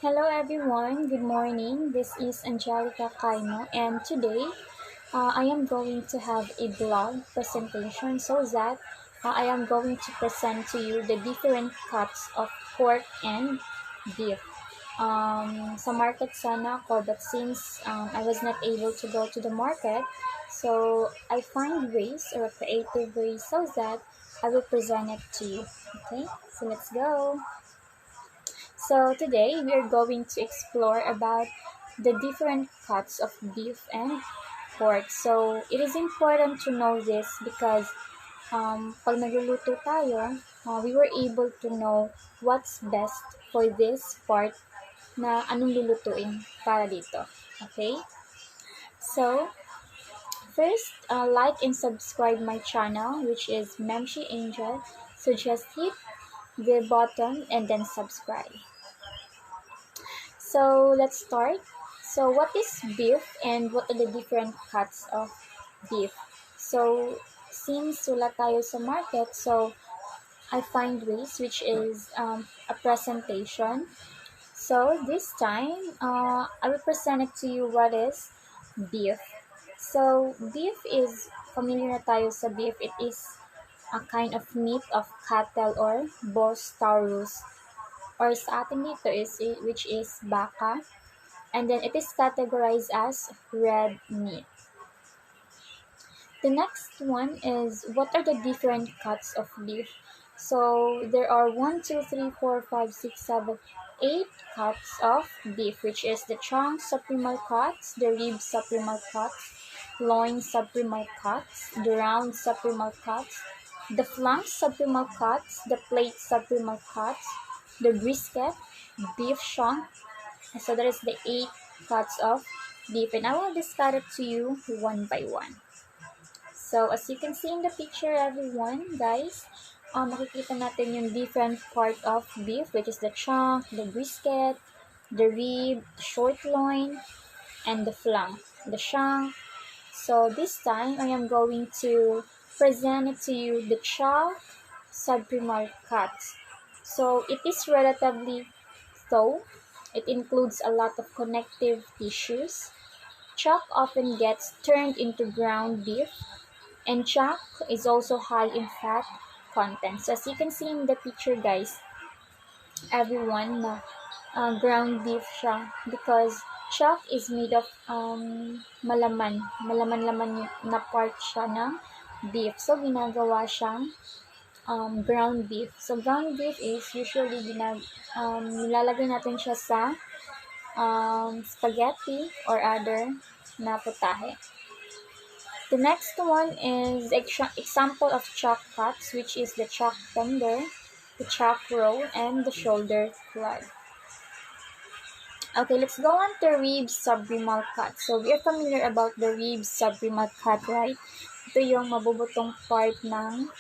Hello everyone, good morning. This is Angelica Kaino, and today I am going to have a blog presentation so that I am going to present to you the different cuts of pork and beef. Sa market sana ako, but since I was not able to go to the market, so I find ways or creative ways so that I will present it to you. Okay, so let's go. So today we are going to explore about the different cuts of beef and pork. So it is important to know this because pag nagluluto tayo, we were able to know what's best for this part na anong lulutuin para dito. Okay? So, first, like and subscribe my channel, which is Memshi Angel. So just hit the button and then subscribe. So let's start. So what is beef and what are the different cuts of beef? So since wala tayo sa market, so I find ways which is a presentation. So this time, I will present it to you what is beef. So beef is, familiar na tayo sa beef, it is a kind of meat of cattle or Bos taurus. Or sa atin dito is, which is baka. And then it is categorized as red meat. The next one is what are the different cuts of beef? So there are 1, 2, 3, 4, 5, 6, 7, 8 cuts of beef, which is the trunk subprimal cuts, the rib subprimal cuts, loin subprimal cuts, the round subprimal cuts, the flank subprimal cuts, the plate subprimal cuts, the brisket, beef shank. So that is the 8 cuts of beef, and I will describe it to you one by one. So as you can see in the picture, everyone, guys, makikita natin yung different part of beef, which is the chunk, the brisket, the rib, the short loin, and the flank, the shank. So this time, I am going to present it to you the chunk subprimal cuts. So it is relatively thin. It includes a lot of connective tissues. Chuck often gets turned into ground beef, and chuck is also high in fat content. So as you can see in the picture, guys, everyone, na ground beef siya because chuck is made of malaman-laman na part siya ng beef. So ginagawa siyang ground beef. So ground beef is usually nilalagay natin siya sa spaghetti or other na putahe. The next one is example of chuck cuts, which is the chuck tender, the chuck roll, and the shoulder rod. Okay, let's go on to rib subprimal cut. So we are familiar about the rib subprimal cut, right? Ito yung mabubutong part ng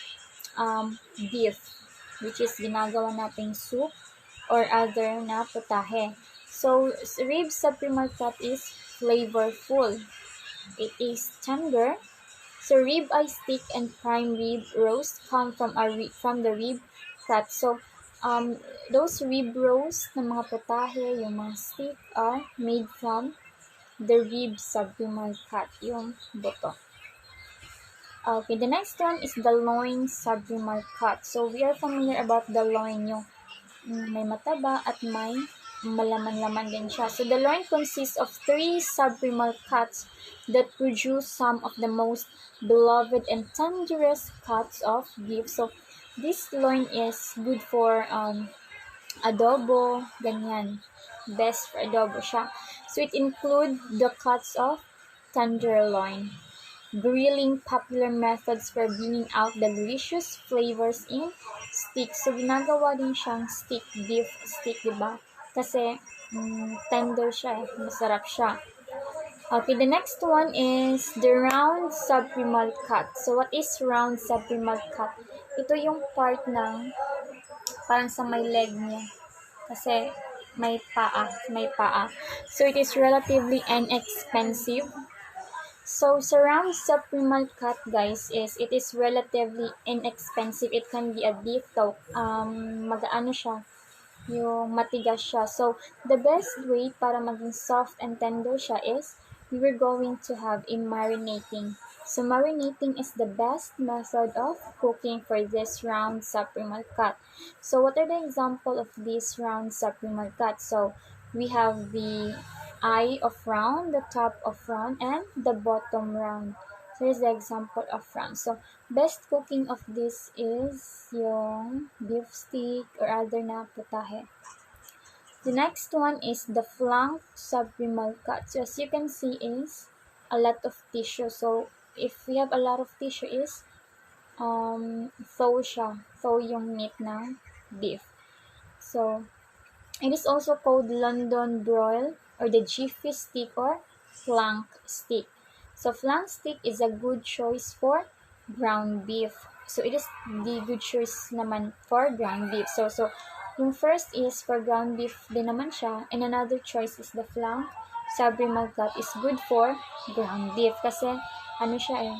beef, which is ginagawa nating soup or other na putahe. So rib subprimal cut is flavorful. It is tender. So rib-eye steak and prime rib roast come from the rib cut. So those rib roast ng mga putahe, yung mga steak are made from the rib subprimal cut, yung buto. Okay, the next one is the loin subprimal cut. So we are familiar about the loin, yung may mataba at may malaman-laman din siya. So the loin consists of 3 subprimal cuts that produce some of the most beloved and tenderest cuts of beef. So this loin is good for adobo, ganyan. Best for adobo siya. So it includes the cuts of tenderloin. Grilling, popular methods for bringing out the delicious flavors in steak. So, ginagawa din siyang steak, beef steak, diba? Kasi, tender siya, masarap siya. Okay, the next one is the round subprimal cut. So, what is round subprimal cut? Ito yung part ng, parang sa may leg niya. Kasi, may paa. So, it is relatively inexpensive. So, round subprimal cut, guys, it is relatively inexpensive. It can be a beef talk. Mag-ano siya, yung matigas siya. So, the best way para maging soft and tender siya is we were going to have a marinating. So, marinating is the best method of cooking for this round suprimal cut. So, what are the example of this round suprimal cut? So, we have the eye of round, the top of round, and the bottom round. So, here's the example of round. So, best cooking of this is yung beef steak or other na putahe. The next one is the flank suprimal cut. So as you can see is a lot of tissue. So if we have a lot of tissue is thaw siya. Thaw yung meat ng beef. So it is also called London broil or the jiffy steak or flank steak. So flank steak is a good choice for ground beef. So it is the good choice naman for ground beef. So yung first is for ground beef din naman siya, and another choice is the flank suprimal cut is good for ground beef kasi ano siya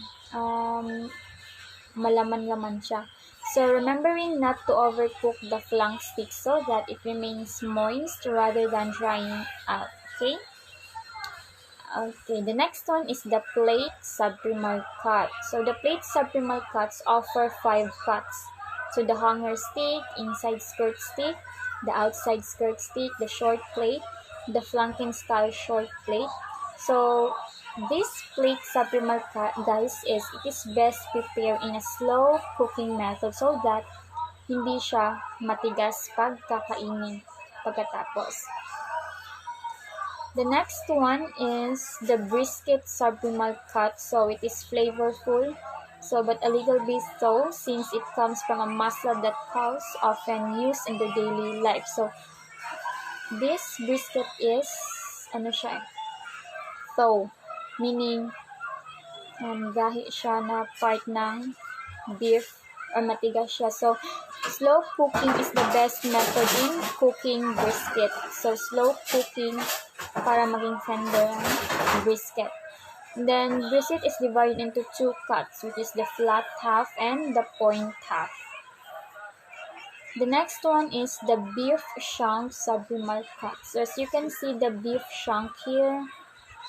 malaman-laman siya. So, remembering not to overcook the flank steak so that it remains moist rather than drying out. Okay? Okay, the next one is the plate subprimal cut. So, the plate subprimal cuts offer 5 cuts. So, the hanger steak, inside skirt steak, the outside skirt steak, the short plate, the flanking style short plate. So, this plate subprimal cut, guys, it is best prepared in a slow cooking method so that hindi siya matigas pag kakainin pagkatapos. The next one is the brisket subprimal cut. So it is flavorful, but a little bit so since it comes from a muscle that cows often use in their daily life. So this brisket is so meaning gahi siya na part ng beef or matigas siya. So, slow cooking is the best method in cooking brisket. So, slow cooking para maging tender ang brisket. Then, brisket is divided into 2 cuts, which is the flat half and the point half. The next one is the beef shank subprimal cut. So, as you can see the beef shank here,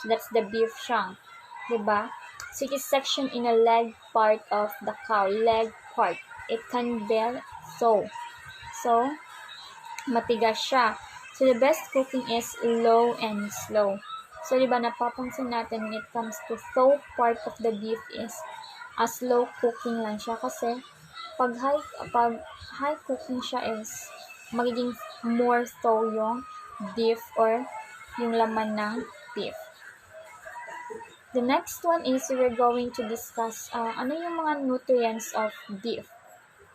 so that's the beef shank. Diba? So, it is sectioned in a leg part of the cow, leg part. It can be so matigas siya. So, the best cooking is low and slow. So, diba, napapansin natin when it comes to thaw part of the beef is a slow cooking lang siya kasi pag high cooking siya is magiging more thaw yung beef or yung laman ng beef. The next one is we're going to discuss ano yung mga nutrients of beef.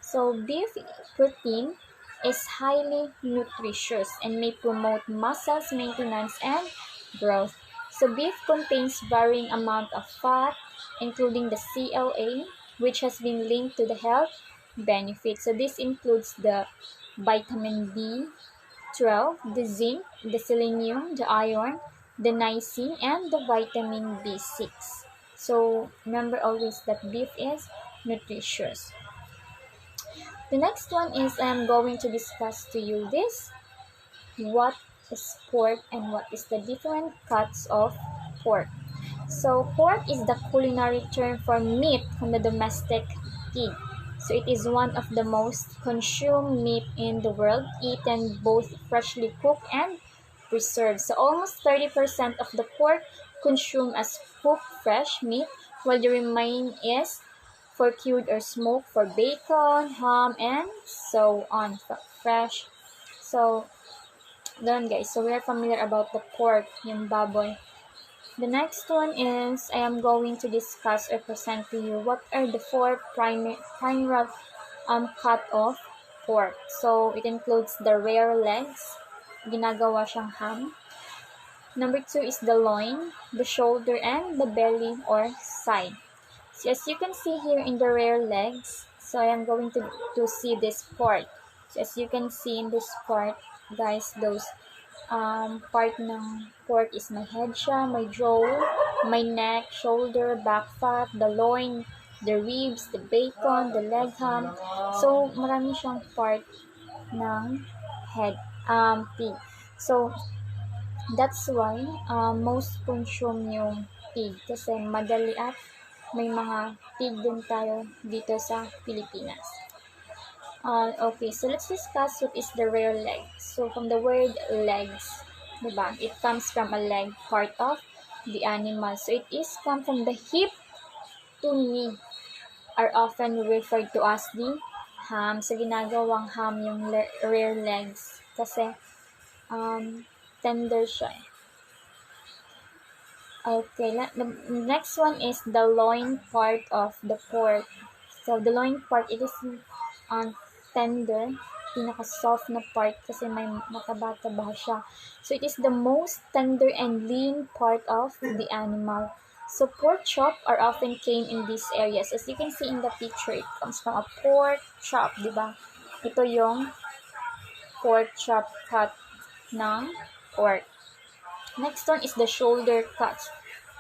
So, beef protein is highly nutritious and may promote muscles maintenance and growth. So, beef contains varying amount of fat, including the CLA, which has been linked to the health benefits. So, this includes the vitamin B12, the zinc, the selenium, the iron, the niacin, and the vitamin B6. So, remember always that beef is nutritious. The next one is I am going to discuss to you what is pork and what is the different cuts of pork. So pork is the culinary term for meat from the domestic pig. So it is one of the most consumed meat in the world, eaten both freshly cooked and preserved. So almost 30% of the pork consumed as cooked fresh meat, while the remaining is for cured or smoked for bacon, ham, and so on. Fresh. So, ganun guys. So, we are familiar about the pork, yung baboy. The next one is, I am going to discuss or present to you what are the 4 primary cut of pork. So, it includes the rear legs, ginagawa siyang ham. Number 2 is the loin, the shoulder, and the belly or side. So as you can see here in the rear legs, so I am going to see this part. So as you can see in this part, guys, those part ng pork is my head siya, my jaw, my neck, shoulder, back fat, the loin, the ribs, the bacon, the leg ham. So marami siyang part ng head. pig. So, that's why most consume yung pig kasi madali at may mga pig din tayo dito sa Pilipinas. Okay, so let's discuss what is the rear leg. So, from the word legs, diba? It comes from a leg, part of the animal. So, it is come from the hip to knee, are often referred to as the ham. So, ginagawang ham yung rear legs kasi tender siya. Okay, the next one is the loin part of the pork. So, the loin part, it is tender, pinaka-soft na part kasi may mataba-taba siya. So, it is the most tender and lean part of the animal. So, pork chop are often came in these areas. As you can see in the picture, it comes from a pork chop, di ba? Ito yung pork chop cut ng pork. Next one is the shoulder cuts.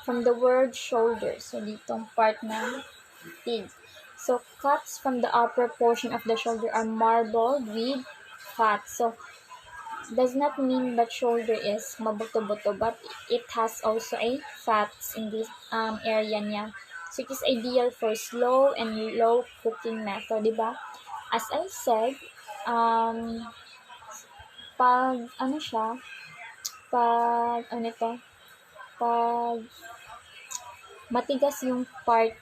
From the word shoulder, so ditong part ng pig. So, cuts from the upper portion of the shoulder are marbled with fat. So, does not mean that shoulder is mabuto-buto, but it has also a fats in this area niya. So, it is ideal for slow and low cooking method, diba? As I said, pag matigas yung part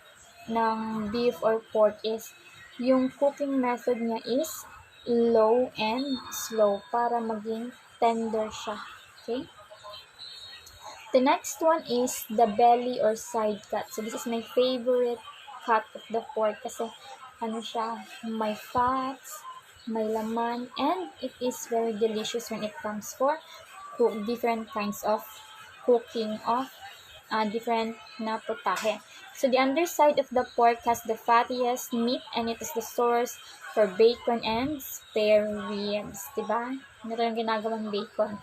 ng beef or pork is yung cooking method niya is low and slow para maging tender siya. Okay? The next one is the belly or side cut. So this is my favorite cut of the pork kasi may fats, may laman, and it is very delicious when it comes for different kinds of cooking of different na putahe. So, the underside of the pork has the fattiest meat and it is the source for bacon and spare ribs. Diba? Ano yung ginagawang bacon?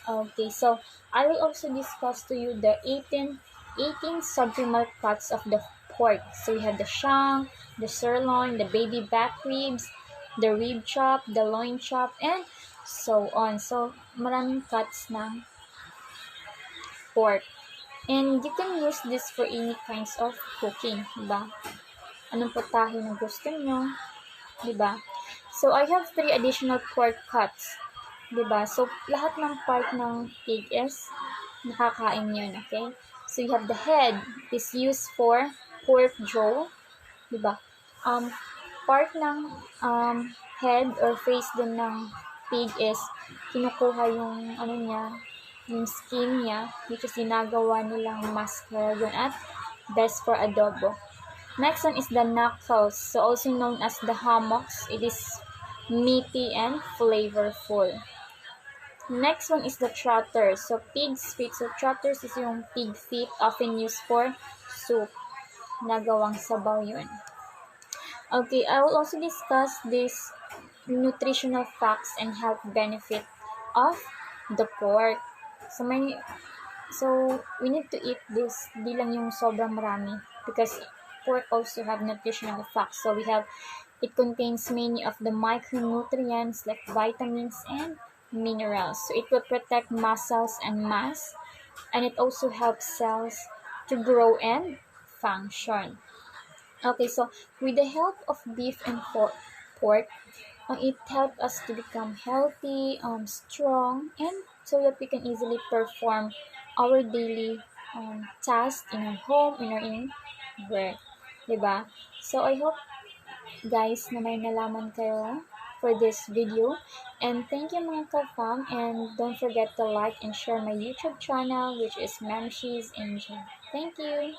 Okay, so I will also discuss to you the 18 subprimal cuts of the pork. So, we have the shank, the sirloin, the baby back ribs, the rib chop, the loin chop, and so on. So, maraming cuts ng pork. And you can use this for any kinds of cooking, diba? Anong putahe na gusto nyo, diba? So, I have 3 additional pork cuts, diba? So, lahat ng part ng pig is nakakain yun, okay? So, you have the head is used for pork jaw, diba? Part ng head or face din ng pig is kinukuha yung yung skin niya, which is ginagawa nilang mascara yun at best for adobo. Next one is the knuckles, so also known as the hammocks. It is meaty and flavorful. Next one is the trotters, so pig's feet. So trotters is yung pig feet often used for soup. Nagawang sabaw yun. Okay, I will also discuss this nutritional facts and health benefit of the pork. So we need to eat this, di lang yung sobrang marami, because pork also have nutritional facts. So we have, it contains many of the micronutrients like vitamins and minerals. So it will protect muscles and mass, and it also helps cells to grow and function. Okay, so with the help of beef and pork, it helps us to become healthy, strong, and so that we can easily perform our daily tasks in our home, in our work. Diba? So, I hope, guys, na may nalaman kayo for this video. And thank you mga ka-fam. And don't forget to like and share my YouTube channel, which is Mamshi's Angel. Thank you!